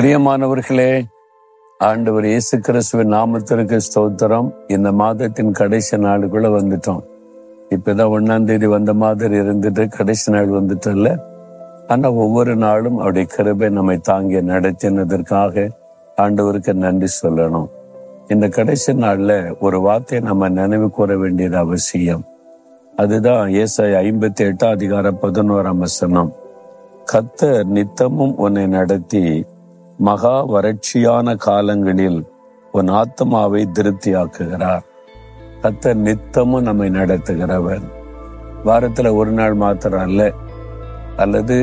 பிரியமானவர்களே, ஆண்டவர் இயேசு கிறிஸ்துவின் நாமத்திற்கு ஸ்தோத்திரம். இந்த மாதத்தின் கடைசி நாளுக்குள்ள வந்துட்டோம். இப்பதான் 1ஆம் தேதி வந்த மாதிரி இருந்துட்டு கடைசி நாள் வந்துட்டோம்ல. ஆனா ஒவ்வொரு நாளும் அவருடைய கிருபை நம்மை தாங்கி நடத்தினதற்காக ஆண்டவருக்கு நன்றி சொல்லணும். இந்த கடைசி நாள்ல ஒரு வார்த்தையை நம்ம நினைவு கூற வேண்டியது அவசியம். அதுதான் ஏசாயா 58 அதிகாரம் 11ஆம் வசனம். கர்த்தர் நித்தமும் உன்னை நடத்தி மகா வறட்சியான காலங்களில் உன் ஆத்மாவை திருப்தியாக்குகிறார். கர்த்தர் நித்தமும் நம்மை நடத்துகிறவர். வாரத்துல ஒரு நாள் மாத்திரம் அல்ல, அல்லது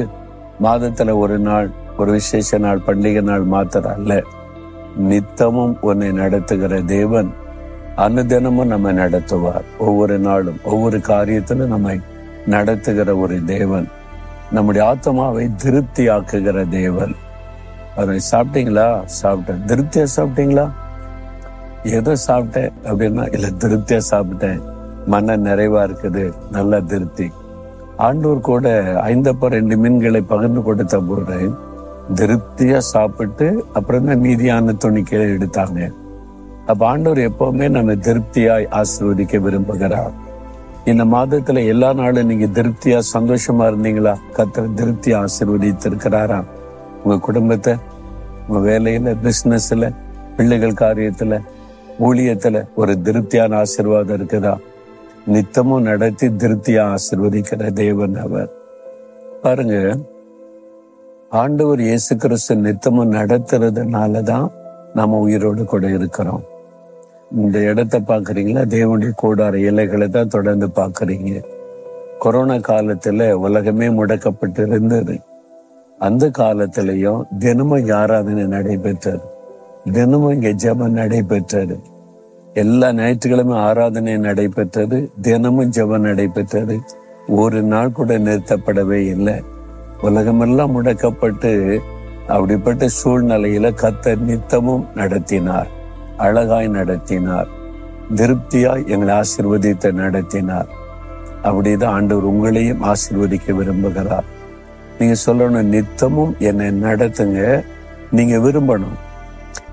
மாதத்துல ஒரு நாள், ஒரு விசேஷ நாள், பண்டிகை நாள் மாத்திரம் அல்ல. நித்தமும் உன்னை நடத்துகிற தேவன் அனுதினமும் நம்மை நடத்துவார். ஒவ்வொரு நாளும் ஒவ்வொரு காரியத்திலும் நம்மை நடத்துகிற ஒரு தேவன், நம்முடைய ஆத்மாவை திருப்தி ஆக்குகிற தேவன். அதை சாப்பிட்டீங்களா? சாப்பிட்டேன். திருப்தியா சாப்பிட்டீங்களா? ஏதோ சாப்பிட்டேன் அப்படின்னா இல்ல, திருப்தியா சாப்பிட்டேன், மன நிறைவா இருக்குது, நல்ல திருப்தி. ஆண்டவர் கூட 5 மீன்களை பகிர்ந்து கொடுத்த போது திருப்தியா சாப்பிட்டு அப்புறம் தான் மீதியான துணிக்கையை எடுத்தாங்க. அப்ப ஆண்டவர் எப்பவுமே நம்ம திருப்தியாய் ஆசீர்வதிக்க விரும்புகிறார். இந்த மாதத்துல எல்லா நாளும் நீங்க திருப்தியா சந்தோஷமா இருந்தீங்களா? கர்த்தர் திருப்தியா ஆசீர்வதித்திருக்கிறாரா? உங்க குடும்பத்தை, உங்க வேலையில, பிசினஸ்ல, பிள்ளைகள் காரியத்துல, ஊழியத்துல ஒரு திருப்தியான ஆசீர்வாதம் இருக்குதா? நித்தமும் நடத்தி திருப்தியா ஆசீர்வதிக்கிற தேவன் அவர். பாருங்க, ஆண்டவர் இயேசு கிறிஸ்து நித்தமும் நடத்துறதுனாலதான் நம்ம உயிரோடு கூட இருக்கிறோம். இந்த இடத்தை பாக்குறீங்களா? தேவனுடைய கூடார இலைகளை தான் தொடர்ந்து பாக்குறீங்க. கொரோனா காலத்துல உலகமே முடக்கப்பட்டு இருந்தது. அந்த காலத்திலையும் தினமும் ஆராதனை நடைபெற்றது, தினமும் இங்க ஜெபம் நடைபெற்றது. எல்லா ஞாயிற்றுக்கிழமை ஆராதனை நடைபெற்றது, தினமும் ஜெபம் நடைபெற்றது. ஒரு நாள் கூட நிறுத்தப்படவே இல்லை. உலகமெல்லாம் முடக்கப்பட்டு அப்படிப்பட்ட சூழ்நிலையில கர்த்தர் நித்தமும் நடத்தினார், அழகாய் நடத்தினார், திருப்தியாய் எங்களை ஆசீர்வதித்து நடத்தினார். அப்படிதான் ஆண்டவர் உங்களையும் ஆசீர்வதிக்க விரும்புகிறார். நீங்க சொல்லணும், நித்தமும் என்னை நடத்துங்க. நீங்க விரும்பணும்,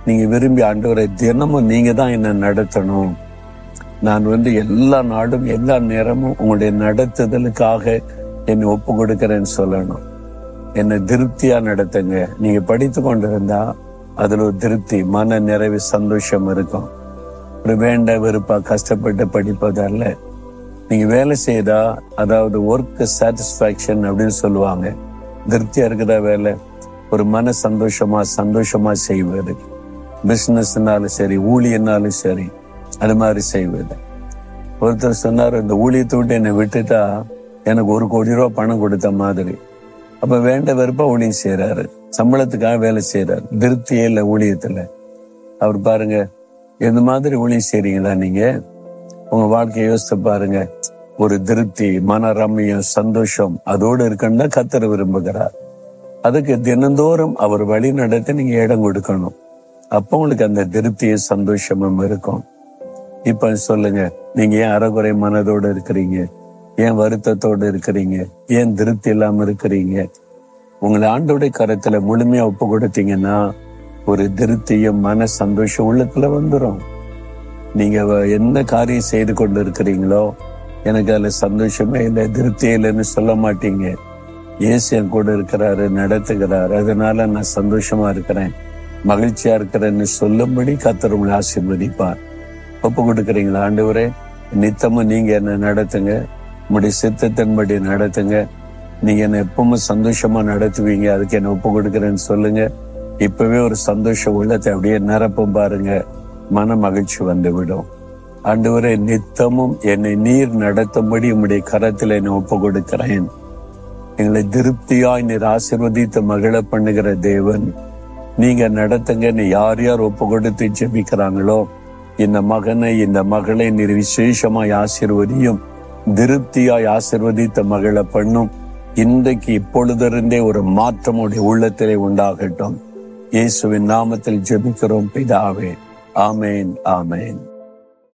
நீங்க விரும்பி ஆண்டவரை தினமும் நீங்க தான் என்னை நடத்தணும். நான் எல்லா நாடும் எல்லா நேரமும் உங்களுடைய நடத்துதலுக்காக என்னை ஒப்பு கொடுக்கிறேன்னு சொல்லணும். என்னை திருப்தியா நடத்துங்க. நீங்க படித்து கொண்டிருந்தா அதுல ஒரு திருப்தி, மன நிறைவு, சந்தோஷம் இருக்கும். ஒரு வேண்ட வெறுப்பா கஷ்டப்பட்டு படிப்பதல்ல. நீங்க வேலை செய்தா, அதாவது ஒர்க் சாட்டிஸ்பாக்சன் அப்படின்னு சொல்லுவாங்க, திருப்தியா இருக்குதா வேலை, ஒரு மன சந்தோஷமா செய்வது. பிசினஸ்னாலும் சரி, ஊழியனாலும் சரி, அது மாதிரி செய்வது. ஒருத்தர் சொன்னார், இந்த ஊழியத்தை விட்டு என்னை விட்டுட்டா எனக்கு 1 கோடி ரூபாய் பணம் கொடுத்த மாதிரி. அப்ப வேண்ட வெறுப்பா ஊழியம் செய்யறாரு, சம்பளத்துக்காக வேலை செய்யறாரு, திருப்தியே இல்லை ஊழியத்துல. அவர் பாருங்க, இந்த மாதிரி ஊழியம் செய்றீங்களா? நீங்க உங்க வாழ்க்கையை யோசித்து பாருங்க. ஒரு திருப்தி, மன ரம்மியம், சந்தோஷம் அதோடு இருக்குன்னு தான் கர்த்தர் விரும்புகிறார். அதுக்கு தினந்தோறும் அவர் வழி நடத்தி நீங்க இடம் கொடுக்கணும். அப்ப உங்களுக்கு அந்த திருப்தியும் சந்தோஷமும் இருக்கும். இப்ப சொல்லுங்க, நீங்க ஏன் அறகுறை மனதோடு இருக்கிறீங்க? ஏன் வருத்தத்தோடு இருக்கிறீங்க? ஏன் திருப்தி இல்லாம இருக்கிறீங்க? உங்களை ஆண்டவருடைய கரத்துல முழுமையா ஒப்பு கொடுத்தீங்கன்னா ஒரு திருப்தியும் மன சந்தோஷம் உள்ளத்துல வந்துடும். நீங்க என்ன காரியம் செய்து கொண்டு இருக்கிறீங்களோ, எனக்கு அதுல சந்தோஷமே இல்லை, திருப்தியே இல்லைன்னு சொல்ல மாட்டீங்க. இயேசு என் கூட இருக்கிறாரு, நடத்துகிறாரு, அதனால நான் சந்தோஷமா இருக்கிறேன், மகிழ்ச்சியா இருக்கிறேன்னு சொல்லும்படி கர்த்தர் உங்களை ஆசீர்வதிப்பார். ஒப்பு கொடுக்குறீங்களா? ஆண்டவரே, நித்தமும் நீங்க என்ன நடத்துங்க, உங்களுடைய சித்தத்தின்படி நடத்துங்க. நீங்க என்ன எப்பவுமே சந்தோஷமா நடத்துவீங்க, அதுக்கு என்ன ஒப்பு கொடுக்குறேன்னு சொல்லுங்க. இப்பவே ஒரு சந்தோஷ உள்ளத்தை அப்படியே நிரப்பும் பாருங்க, மன மகிழ்ச்சி வந்து விடும். ஆண்டவரே, நித்தமும் என்னை நீர் நடத்தும்படி உம்முடைய கரத்தில் என்னை ஒப்பு கொடுக்கிறேன். எங்களை திருப்தியாய் நீர் ஆசீர்வதித்து மகிழ பண்ணுகிற தேவன், நீங்க நடத்துங்க. யார் யார் ஒப்பு கொடுத்து ஜெபிக்கிறாங்களோ, இந்த மகனை, இந்த மகளை நீர் விசேஷமாய் ஆசீர்வதியும், திருப்தியாய் ஆசீர்வதித்த மகிழ பண்ணும். இன்றைக்கு இப்பொழுதிருந்தே ஒரு மாற்றம் உடைய உள்ளத்திலே உண்டாகட்டும். இயேசுவின் நாமத்தில் ஜெபிக்கிறோம் பிதாவே. ஆமேன், ஆமேன்.